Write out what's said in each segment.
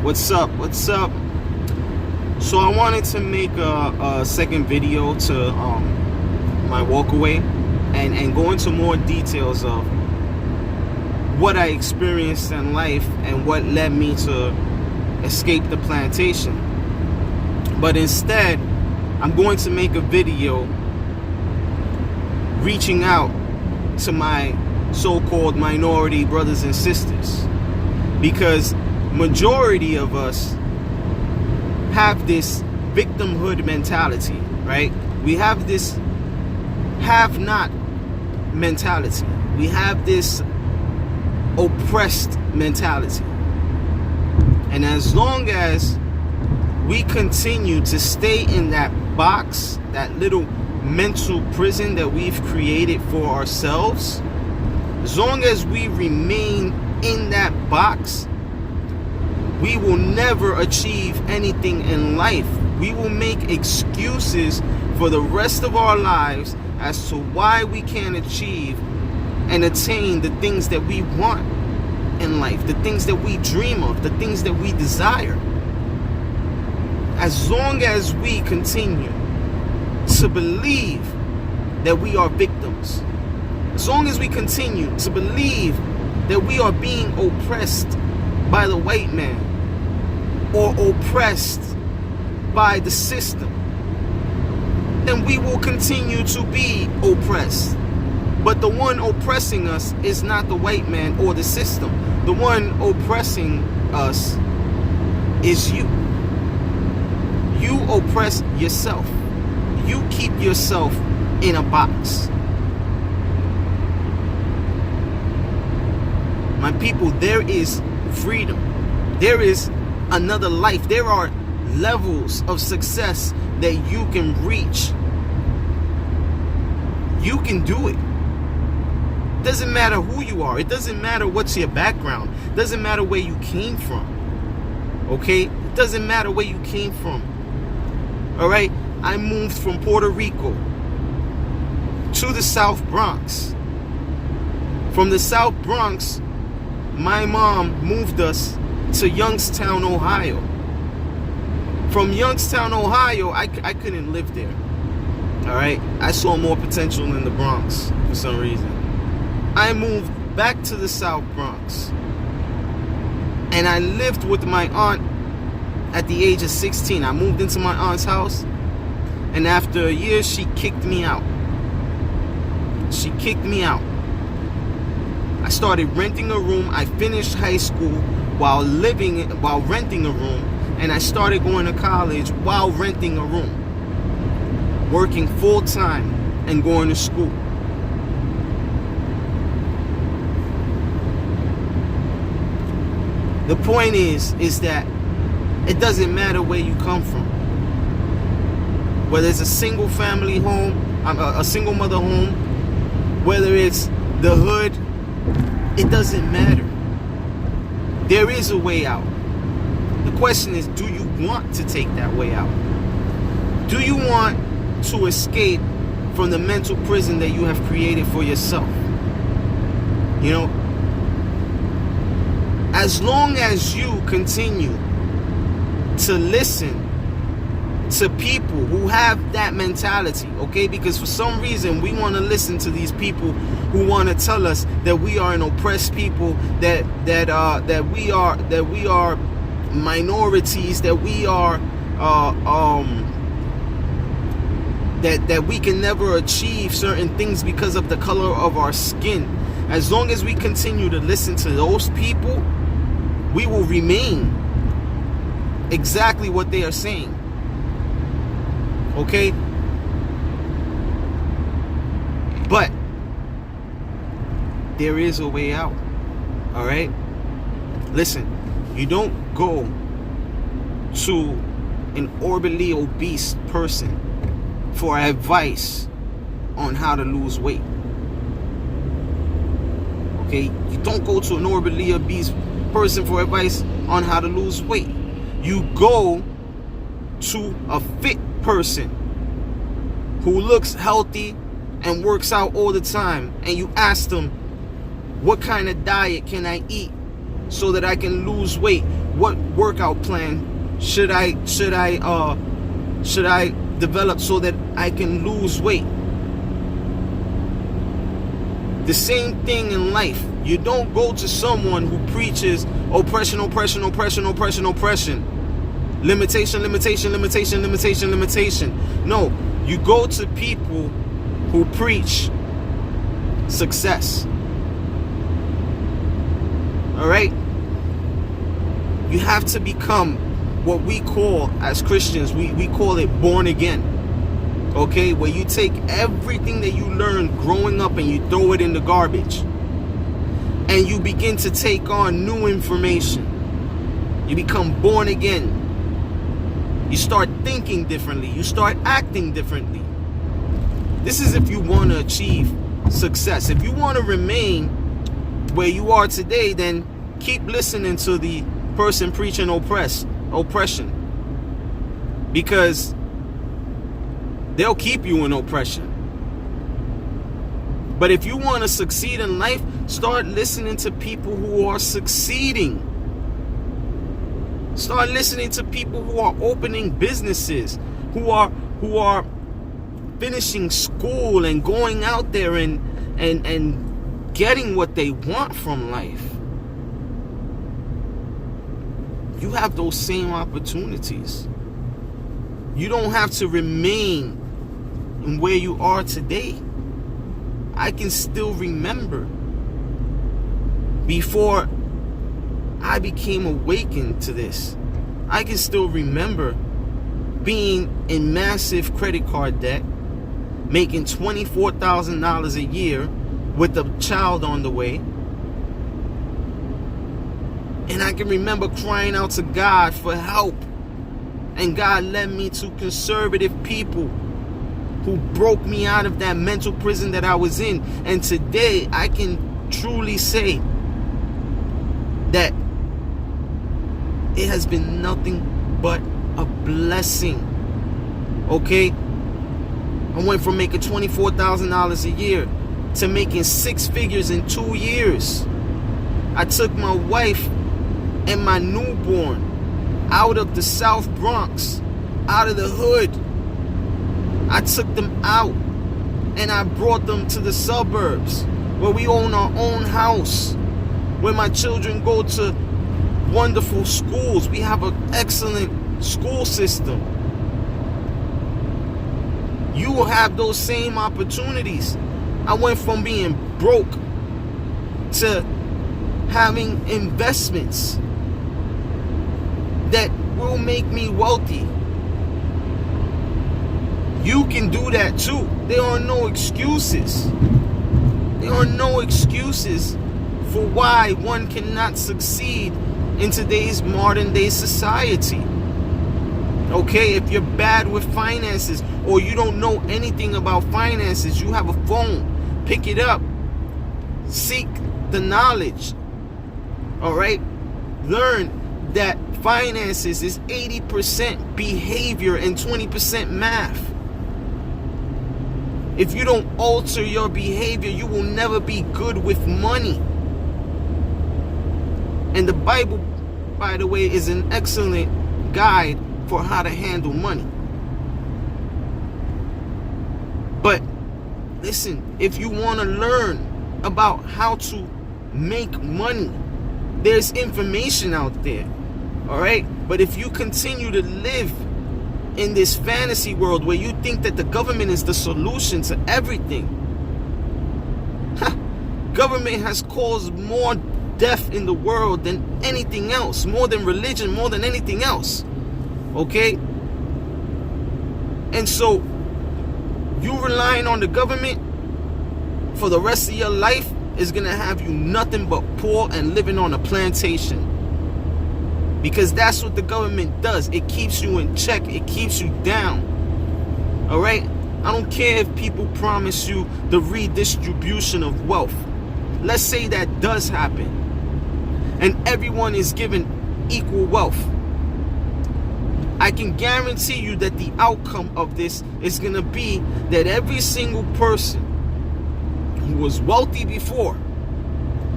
What's up? What's up? So I wanted to make a second video to my walkaway and go into more details of what I experienced in life and what led me to escape the plantation. But instead, I'm going to make a video reaching out to my so-called minority brothers and sisters, because majority of us have this victimhood mentality, right? We have this have-not mentality. We have this oppressed mentality. And as long as we continue to stay in that box, that little mental prison that we've created for ourselves, as long as we remain in that box, we will never achieve anything in life. We will make excuses for the rest of our lives as to why we can't achieve and attain the things that we want in life, the things that we dream of, the things that we desire. As long as we continue to believe that we are victims, as long as we continue to believe that we are being oppressed by the white man or oppressed by the system, then we will continue to be oppressed. But the one oppressing us is not the white man or the system. The one oppressing us is you. You oppress yourself. You keep yourself in a box. My people, there is freedom. There is another life. There are levels of success that you can reach. You can do it. Doesn't matter who you are. It doesn't matter what's your background. It doesn't matter where you came from. Okay? It doesn't matter where you came from. All right? I moved from Puerto Rico to the South Bronx. From the South Bronx, my mom moved us to Youngstown, Ohio. From Youngstown, Ohio, I couldn't live there. All right? I saw more potential in the Bronx for some reason. I moved back to the South Bronx, and I lived with my aunt at the age of 16. I moved into my aunt's house, and after a year, she kicked me out. She kicked me out. I started renting a room. I finished high school while renting a room, and I started going to college while renting a room, working full time and going to school. The point is that it doesn't matter where you come from. Whether it's a single family home, a single mother home, whether it's the hood, it doesn't matter. There is a way out. The question is, do you want to take that way out? Do you want to escape from the mental prison that you have created for yourself? You know, as long as you continue to listen to people who have that mentality, okay? Because for some reason we want to listen to these people who want to tell us that we are an oppressed people, that we are minorities, that we are that we can never achieve certain things because of the color of our skin. As long as we continue to listen to those people, we will remain exactly what they are saying. Okay? But there is a way out. All right? Listen, you don't go to an morbidly obese person for advice on how to lose weight. Okay? You don't go to an morbidly obese person for advice on how to lose weight. You go to a fit person who looks healthy and works out all the time, and you ask them, what kind of diet can I eat so that I can lose weight? What workout plan should I develop so that I can lose weight? The same thing in life. You don't go to someone who preaches oppression, oppression, oppression, oppression, oppression. Limitation, limitation, limitation, limitation, limitation. No, you go to people who preach success. All right? You have to become what we call, as Christians, we call it born again. Okay? Where you take everything that you learned growing up and you throw it in the garbage. And you begin to take on new information. You become born again. You start thinking differently. You start acting differently. This is if you want to achieve success. If you want to remain where you are today, then keep listening to the person preaching oppression. Because they'll keep you in oppression. But if you want to succeed in life, start listening to people who are succeeding. Start listening to people who are opening businesses, who are finishing school and going out there and getting what they want from life. You have those same opportunities. You don't have to remain in where you are today. I can still remember before I became awakened to this. I can still remember being in massive credit card debt, making $24,000 a year with a child on the way. And I can remember crying out to God for help. And God led me to conservative people who broke me out of that mental prison that I was in. And today I can truly say that it has been nothing but a blessing. Okay? I went from making $24,000 a year to making 6 figures in 2 years. I took my wife and my newborn out of the South Bronx, out of the hood. I took them out and I brought them to the suburbs where we own our own house, where my children go to wonderful schools. We have an excellent school system. You will have those same opportunities. I went from being broke to having investments that will make me wealthy. You can do that too. There are no excuses. There are no excuses for why one cannot succeed in today's modern day society. Okay, if you're bad with finances or you don't know anything about finances, you have a phone, pick it up, seek the knowledge. All right, learn that finances is 80% behavior and 20% math. If you don't alter your behavior, you will never be good with money. And the Bible, by the way, is an excellent guide for how to handle money. But listen, if you want to learn about how to make money, there's information out there. All right? But if you continue to live in this fantasy world where you think that the government is the solution to everything, government has caused more death in the world than anything else, more than religion, more than anything else. Okay? And so you relying on the government for the rest of your life is gonna have you nothing but poor and living on a plantation. Because that's what the government does. It keeps you in check. It keeps you down. All right? I don't care if people promise you the redistribution of wealth. Let's say that does happen, and everyone is given equal wealth. I can guarantee you that the outcome of this is going to be that every single person who was wealthy before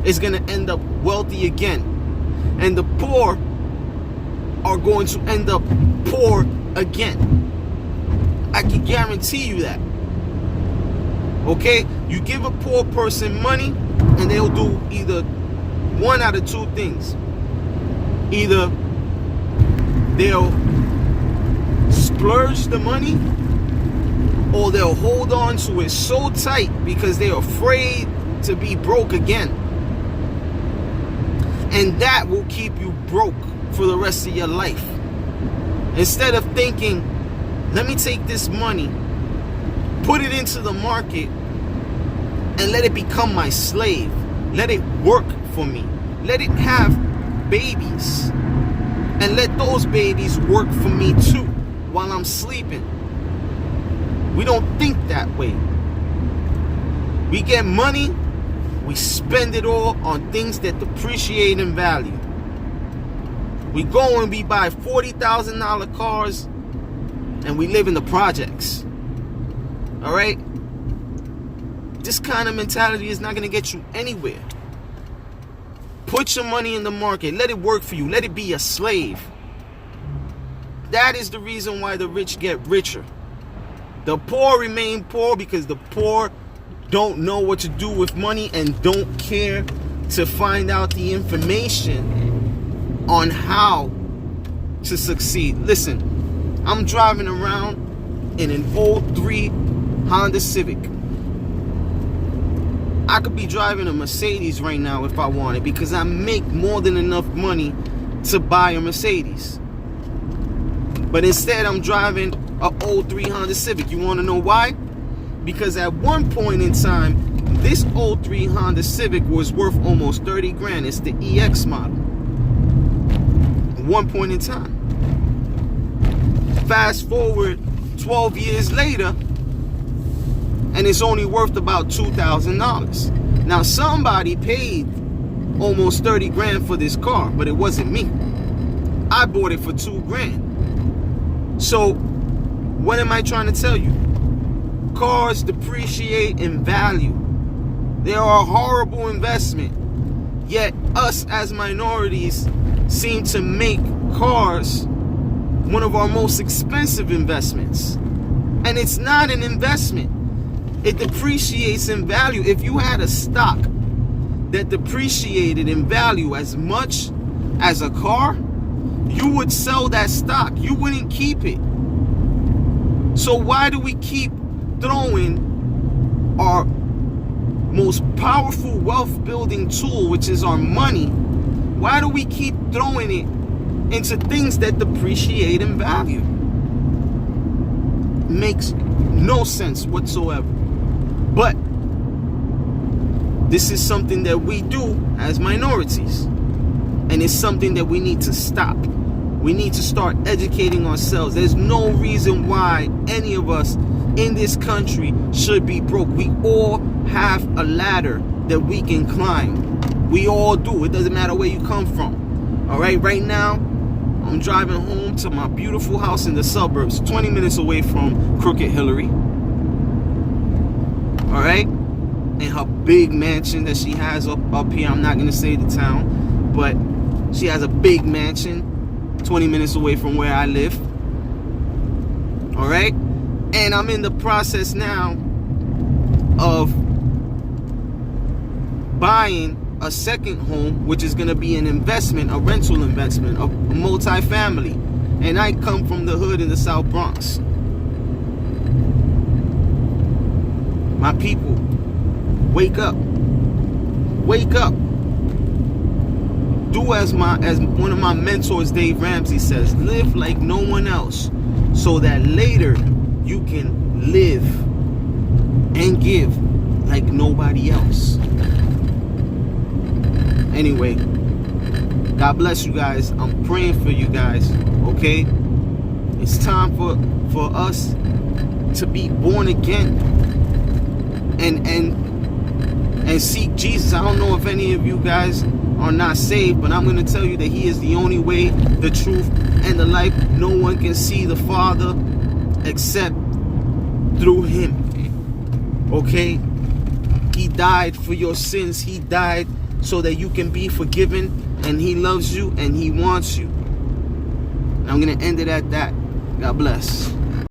is going to end up wealthy again. And the poor are going to end up poor again. I can guarantee you that. Okay? You give a poor person money, and they'll do either one out of two things. Either they'll splurge the money, or they'll hold on to it so tight because they're afraid to be broke again. And that will keep you broke for the rest of your life. Instead of thinking, let me take this money, put it into the market, and let it become my slave. Let it work for me. Let it have babies. And let those babies work for me too while I'm sleeping. We don't think that way. We get money, we spend it all on things that depreciate in value. We go and we buy $40,000 cars, and we live in the projects. All right? This kind of mentality is not going to get you anywhere. Put your money in the market. Let it work for you. Let it be a slave. That is the reason why the rich get richer. The poor remain poor because the poor don't know what to do with money and don't care to find out the information on how to succeed. Listen, I'm driving around in an 03 Honda Civic. I could be driving a Mercedes right now if I wanted, because I make more than enough money to buy a Mercedes. But instead I'm driving a 03 Honda Civic. You want to know why? Because at one point in time, this 03 Honda Civic was worth almost 30 grand. It's the EX model. At one point in time. Fast forward 12 years later, and it's only worth about $2,000. Now, somebody paid almost 30 grand for this car, but it wasn't me. I bought it for 2 grand. So, what am I trying to tell you? Cars depreciate in value. They are a horrible investment. Yet, us as minorities seem to make cars one of our most expensive investments. And it's not an investment. It depreciates in value. If you had a stock that depreciated in value as much as a car, you would sell that stock. You wouldn't keep it. So why do we keep throwing our most powerful wealth building tool, which is our money? Why do we keep throwing it into things that depreciate in value? Makes no sense whatsoever. But this is something that we do as minorities, and it's something that we need to stop. We need to start educating ourselves. There's no reason why any of us in this country should be broke. We all have a ladder that we can climb. We all do. It doesn't matter where you come from. All right, right now, I'm driving home to my beautiful house in the suburbs, 20 minutes away from Crooked Hillary. All right? And her big mansion that she has up here. I'm not going to say the town, but she has a big mansion 20 minutes away from where I live. All right? And I'm in the process now of buying a second home, which is going to be an investment, a rental investment, a multi-family. And I come from the hood in the South Bronx. My people, wake up. Wake up. Do as one of my mentors, Dave Ramsey, says, live like no one else, so that later you can live and give like nobody else. Anyway, God bless you guys. I'm praying for you guys, okay? It's time for us to be born again and seek Jesus. I don't know if any of you guys are not saved, but I'm going to tell you that He is the only way, the truth, and the life. No one can see the Father except through Him. Okay? He died for your sins. He died so that you can be forgiven And he loves you and he wants you. And I'm going to end it at that. God bless.